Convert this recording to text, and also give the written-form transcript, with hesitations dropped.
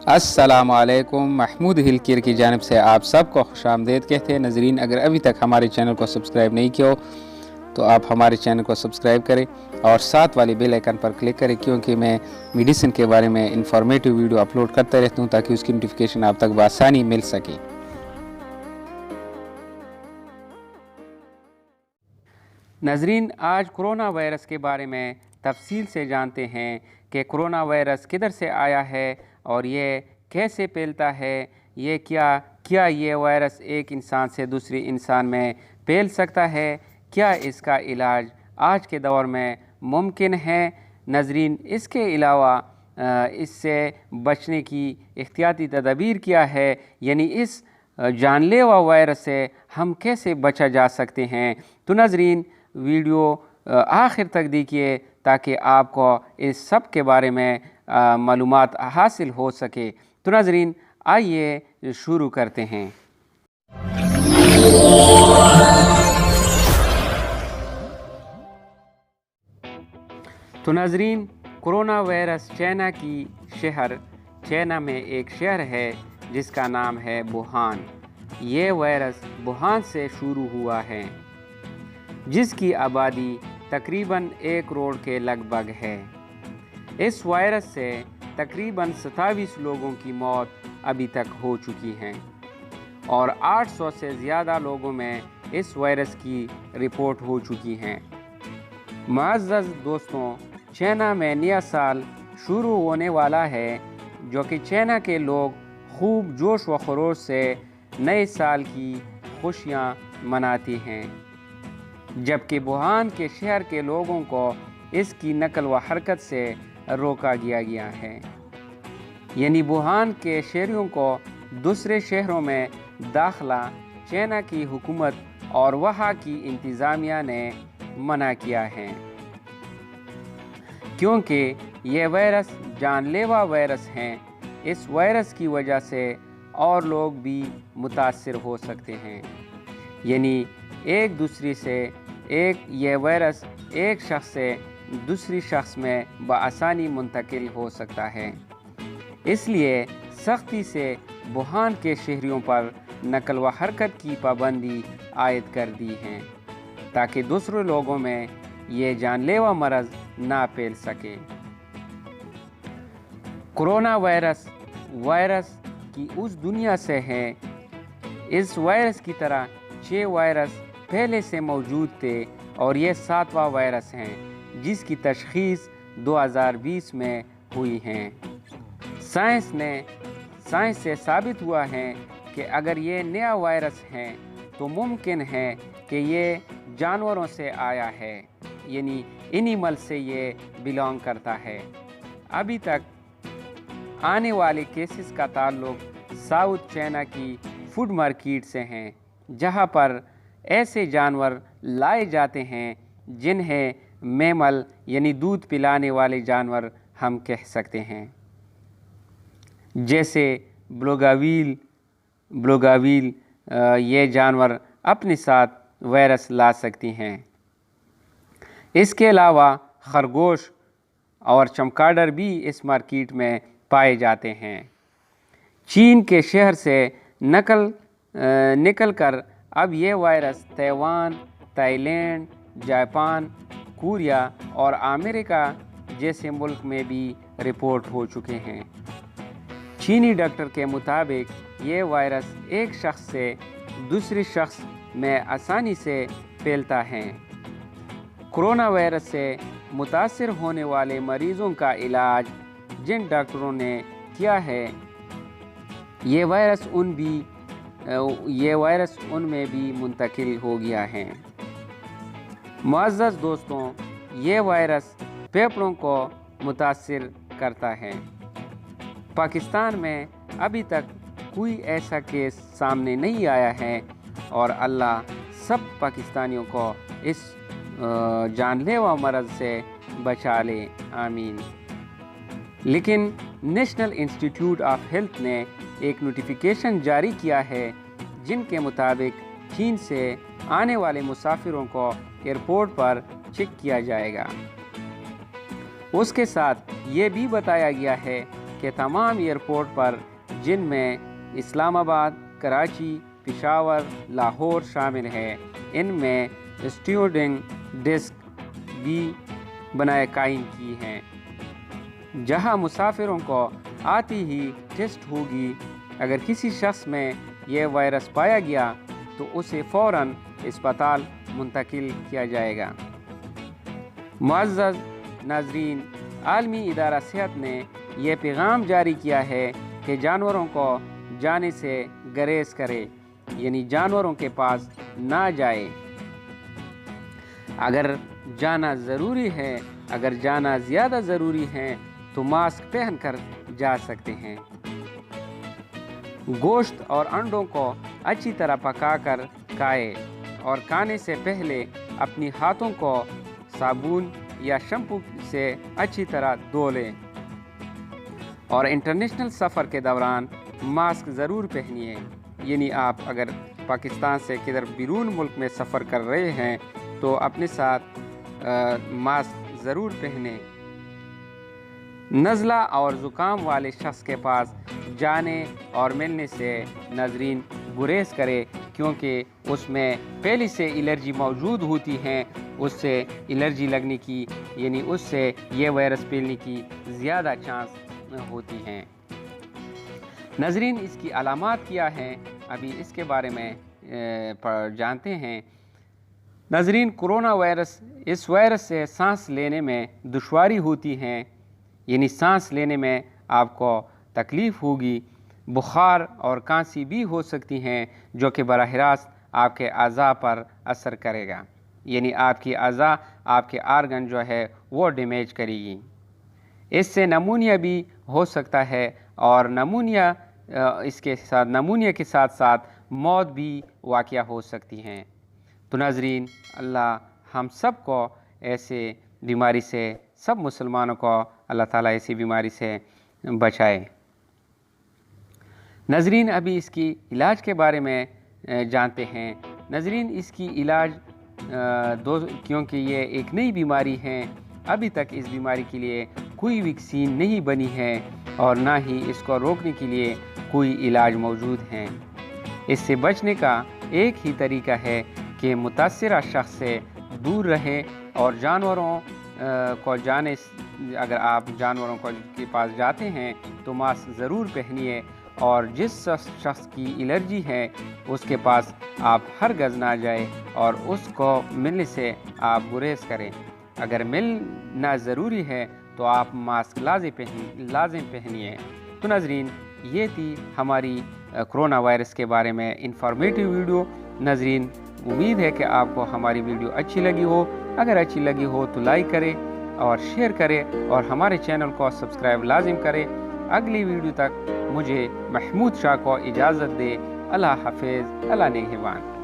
अस्सलाम वालेकुम। महमूद हिलकिर की जानिब से आप सबको खुशामदीद कहते हैं। नज़रीन, अगर अभी तक हमारे चैनल को सब्सक्राइब नहीं किया हो तो आप हमारे चैनल को सब्सक्राइब करें और साथ वाली बेल आइकन पर क्लिक करें, क्योंकि मैं मेडिसिन के बारे में इंफॉर्मेटिव वीडियो अपलोड करता रहता हूँ ताकि उसकी नोटिफिकेशन आप तक बआसानी मिल सके। नज़रीन, आज कोरोना वायरस के बारे में तफसील से जानते हैं कि कोरोना वायरस किधर से आया है और ये कैसे फैलता है। ये क्या ये वायरस एक इंसान से दूसरे इंसान में फैल सकता है? क्या इसका इलाज आज के दौर में मुमकिन है? नज़रीन, इसके अलावा इससे बचने की एहतियाती तदबीर क्या है, यानी इस जानलेवा वायरस से हम कैसे बचा जा सकते हैं। तो नज़रीन, वीडियो आखिर तक देखिए ताकि आपको इस सब के बारे में मालूमात हासिल हो सके। तो नज़रीन, आइए शुरू करते हैं। तो नज़रीन, कोरोना वायरस चाइना में एक शहर है जिसका नाम है वुहान। ये वायरस वुहान से शुरू हुआ है, जिसकी आबादी तकरीबन 1 करोड़ के लगभग है। इस वायरस से तकरीबन 27 लोगों की मौत अभी तक हो चुकी हैं और 800 से ज़्यादा लोगों में इस वायरस की रिपोर्ट हो चुकी हैं। मुअज़्ज़ज़ दोस्तों, चाइना में नया साल शुरू होने वाला है, जो कि चाइना के लोग खूब जोश व खरोश से नए साल की खुशियाँ मनाते हैं, जबकि वुहान के शहर के लोगों को इसकी नकल व हरकत से रोका गया है। यानी वुहान के शहरियों को दूसरे शहरों में दाखिला चाइना की हुकूमत और वहाँ की इंतज़ामिया ने मना किया है, क्योंकि यह वायरस जानलेवा वायरस हैं। इस वायरस की वजह से और लोग भी मुतासिर हो सकते हैं। यानी यह वायरस एक शख्स से दूसरी शख्स में बआसानी मुंतकिल हो सकता है। इसलिए सख्ती से वुहान के शहरियों पर नकल व हरकत की पाबंदी आयद कर दी है, ताकि दूसरे लोगों में ये जानलेवा मरज़ ना फैल सके। कोरोना वायरस की उस दुनिया से है। इस वायरस की तरह 6 वायरस पहले से मौजूद थे और ये 7वां वायरस हैं, जिसकी तशख़ीस 2020 में हुई है। साइंस से साबित हुआ है कि अगर ये नया वायरस है तो मुमकिन है कि ये जानवरों से आया है, यानी एनिमल से ये बिलोंग करता है। अभी तक आने वाले केसेस का ताल्लुक साउथ चाइना की फूड मार्केट से हैं, जहां पर ऐसे जानवर लाए जाते हैं जिन्हें मैमल यानी दूध पिलाने वाले जानवर हम कह सकते हैं, जैसे ब्लोगावील ये जानवर अपने साथ वायरस ला सकती हैं। इसके अलावा खरगोश और चमगादड़ भी इस मार्केट में पाए जाते हैं। चीन के शहर से निकल कर अब ये virus Taiwan, Thailand, Japan, Korea और अमेरिका जैसे मुल्क में भी रिपोर्ट हो चुके हैं। चीनी डॉक्टर के मुताबिक ये वायरस एक शख्स से दूसरे शख्स में आसानी से फैलता है। कोरोना वायरस से मुतासिर होने वाले मरीज़ों का इलाज जिन डॉक्टरों ने किया है, ये वायरस उनमें भी मुंतकिल हो गया है। मुअज़्ज़ज़ दोस्तों, ये वायरस फेफड़ों को मुतासिर करता है। पाकिस्तान में अभी तक कोई ऐसा केस सामने नहीं आया है और अल्लाह सब पाकिस्तानियों को इस जानलेवा मरज़ से बचा ले, आमीन। लेकिन नेशनल इंस्टीट्यूट ऑफ हेल्थ ने एक नोटिफिकेशन जारी किया है, जिनके मुताबिक चीन से आने वाले मुसाफिरों को एयरपोर्ट पर चेक किया जाएगा। उसके साथ ये भी बताया गया है کہ تمام ایئرپورٹ پر، جن میں اسلام آباد، کراچی، پشاور، لاہور شامل ہے، ان میں اسٹیورڈنگ ڈیسک بھی بنائے قائم کی ہیں، جہاں مسافروں کو آتی ہی ٹیسٹ ہوگی۔ اگر کسی شخص میں یہ وائرس پایا گیا تو اسے فوراً اسپتال منتقل کیا جائے گا۔ معزز ناظرین، عالمی ادارہ صحت نے یہ پیغام جاری کیا ہے کہ جانوروں کو جانے سے گریز کرے، یعنی جانوروں کے پاس نہ جائے۔ اگر جانا ضروری ہے، اگر جانا زیادہ ضروری ہے تو ماسک پہن کر جا سکتے ہیں۔ گوشت اور انڈوں کو اچھی طرح پکا کر کھائے اور کھانے سے پہلے اپنی ہاتھوں کو صابن یا شیمپو سے اچھی طرح دھو لیں، اور انٹرنیشنل سفر کے دوران ماسک ضرور پہنیے، یعنی آپ اگر پاکستان سے کدھر بیرون ملک میں سفر کر رہے ہیں تو اپنے ساتھ ماسک ضرور پہنیں۔ نزلہ اور زکام والے شخص کے پاس جانے اور ملنے سے ناظرین گریز کرے، کیونکہ اس میں پہلے سے الرجی موجود ہوتی ہیں، اس سے الرجی لگنے کی، یعنی اس سے یہ وائرس پھیلنے کی زیادہ چانس ہوتی ہیں۔ ناظرین، اس کی علامات کیا ہیں، ابھی اس کے بارے میں جانتے ہیں۔ ناظرین، کرونا وائرس، اس وائرس سے سانس لینے میں دشواری ہوتی ہے، یعنی سانس لینے میں آپ کو تکلیف ہوگی، بخار اور کھانسی بھی ہو سکتی ہیں، جو کہ براہ راست آپ کے اعضاء پر اثر کرے گا، یعنی آپ کی اعضاء، آپ کے آرگن جو ہے وہ ڈیمیج کرے گی۔ اس سے نمونیا بھی ہو سکتا ہے، اور نمونیا کے ساتھ ساتھ موت بھی واقع ہو سکتی ہیں۔ تو ناظرین، اللہ ہم سب کو ایسے بیماری سے، سب مسلمانوں کو اللہ تعالیٰ ایسی بیماری سے بچائے۔ ناظرین، ابھی اس کی علاج کے بارے میں جانتے ہیں۔ ناظرین، اس کی علاج کیونکہ یہ ایک نئی بیماری ہے، ابھی تک اس بیماری کے لیے کوئی ویکسین نہیں بنی ہے، اور نہ ہی اس کو روکنے کے لیے کوئی علاج موجود ہیں۔ اس سے بچنے کا ایک ہی طریقہ ہے کہ متاثرہ شخص سے دور رہے، اور جانوروں کو اگر آپ جانوروں کے پاس جاتے ہیں تو ماسک ضرور پہنیے، اور جس شخص کی الرجی ہے اس کے پاس آپ ہرگز نہ جائیں، اور اس کو ملنے سے آپ گریز کریں۔ اگر ملنا ضروری ہے تو آپ ماسک لازم پہنیے۔ تو ناظرین، یہ تھی ہماری کرونا وائرس کے بارے میں انفارمیٹیو ویڈیو۔ ناظرین، امید ہے کہ آپ کو ہماری ویڈیو اچھی لگی ہو۔ اگر اچھی لگی ہو تو لائک کریں اور شیئر کریں، اور ہمارے چینل کو سبسکرائب لازم کریں۔ اگلی ویڈیو تک مجھے محمود شاہ کو اجازت دے۔ اللہ حافظ، اللہ نگہبان۔